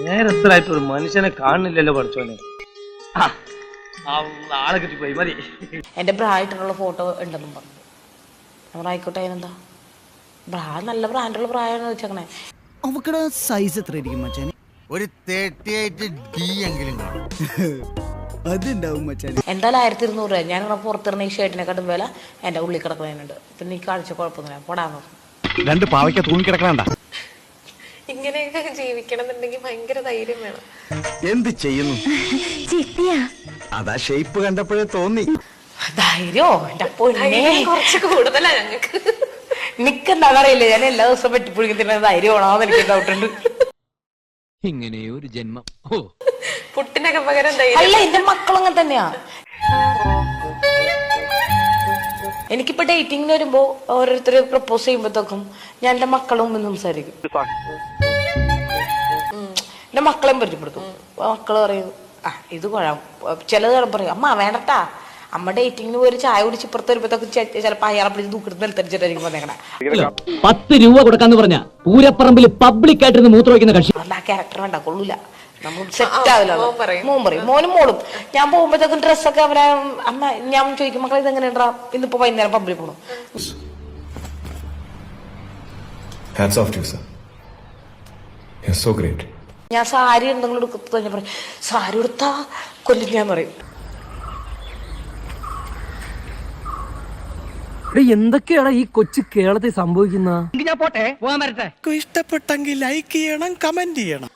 നേരത്തിലായിട്ട് ഒരു മനുഷ്യനെ കാണുന്നില്ലല്ലോ പഠിച്ചോനെ. ആളെ കിട്ടിപ്പോയി മതി. എന്റെ ബ്രായിട്ടുള്ള ഫോട്ടോ ഉണ്ടെന്നും പറഞ്ഞു. ആയിക്കോട്ടെ, അതിനെന്താ? ബ്രാ നല്ല ബ്രാൻഡുള്ള ബ്രായാണ് വെച്ചേക്കണേ. അവക്കടെ സൈസ് എത്ര ആയിരിക്കും മച്ചാൻ? ഒരു 38D എങ്കിലും കാണും. അതുണ്ടാവും മച്ചാൻ. എന്തായാലും 1200 രൂപ. ഞാൻ പുറത്തിറങ്ങി ഈ ഷർട്ടിനെക്കാട്ടും വില എന്റെ ഉള്ളിൽ കിടക്കുന്നതിനുണ്ട്. പിന്നെ ഈ കാഴ്ച കുഴപ്പമൊന്നുമില്ല. പോടാന്ന് പറഞ്ഞു. 2 പാവയ്ക്ക തൂങ്ങിക്കിടക്കണണ്ട. ഇങ്ങനെയൊക്കെ ജീവിക്കണം എന്നുണ്ടെങ്കിൽ ഭയങ്കര ധൈര്യം വേണം. എന്ത് ചെയ്യുന്നു? അതാ ഷേപ്പ് കണ്ടപ്പോഴേ തോന്നി. ധൈര്യോ എന്റെ പൊന്നെ കുറച്ച് കൂടുതലാ ഞങ്ങക്ക്. നിക്കെന്താണെന്നറിയില്ല. ഞാൻ എല്ലാ ദിവസവും വെട്ടിപ്പുഴുങ്ങി തിന്നെ ധൈര്യമാണോന്ന് എനിക്ക് ഡൗട്ടുണ്ട്. ഇങ്ങനെയൊരു ജന്മം. പുട്ടിനൊക്കെ പകരം ധൈര്യം. അല്ല, എന്റെ മക്കളങ്ങനെ തന്നെയാ. എനിക്കിപ്പോ ഡേറ്റിങ്ങിന് വരുമ്പോ ഓരോരുത്തർ പ്രപ്പോസ് ചെയ്യുമ്പോഴത്തേക്കും ഞാൻ എന്റെ മക്കളും മുമ്പ് സംസാരിക്കും. എന്റെ മക്കളെയും പരിചയപ്പെടുത്തും. മക്കള് പറയും ഇത് ചിലത് പറയും അമ്മ വേണ്ടട്ടാ. അമ്മ ഡേറ്റിങ്ങിന് പോയി ചായ കുടിച്ച് ഇപ്പുറത്ത് വരുമ്പോഴത്തേക്കും ചിലപ്പോ അയാളെ പിടിച്ച് ദൂക്കത്ത് നിലത്തടിച്ചിട്ടായിരിക്കും വന്നേക്കണേ. 10 രൂപ കൊടുക്കാന്ന് പറഞ്ഞ പൂരപ്പറമ്പിൽ പബ്ലിക് ആയിട്ട് മൂത്ര വയ്ക്കുന്ന കക്ഷി. അതുകൊണ്ട് ആ ക്യാരക്ടർ വേണ്ട, കൊള്ളൂല. നമ്മൾ സെറ്റ് ആവില്ല. മോൻ പറയും, മോനും മോളും. ഞാൻ പോകുമ്പോഴത്തേക്കും ഡ്രസ്സൊക്കെ അവരെ അമ്മ ഞാൻ ചോദിക്കും മക്കളെ ഇതെങ്ങനെ ഉണ്ടാ, ഇന്നിപ്പോ വൈകുന്നേരം പബ്ലിക് പോകണം. ഞാൻ സാരി എന്തെങ്കിലും എടുക്കത്ത് ഞാൻ പറയും സാരി എടുത്താ കൊല്ലും ഞാൻ പറയും. എന്തൊക്കെയാണ് ഈ കൊച്ചു കേരളത്തിൽ സംഭവിക്കുന്ന? ഇഷ്ടപ്പെട്ടെങ്കിൽ ലൈക്ക് ചെയ്യണം, കമന്റ് ചെയ്യണം.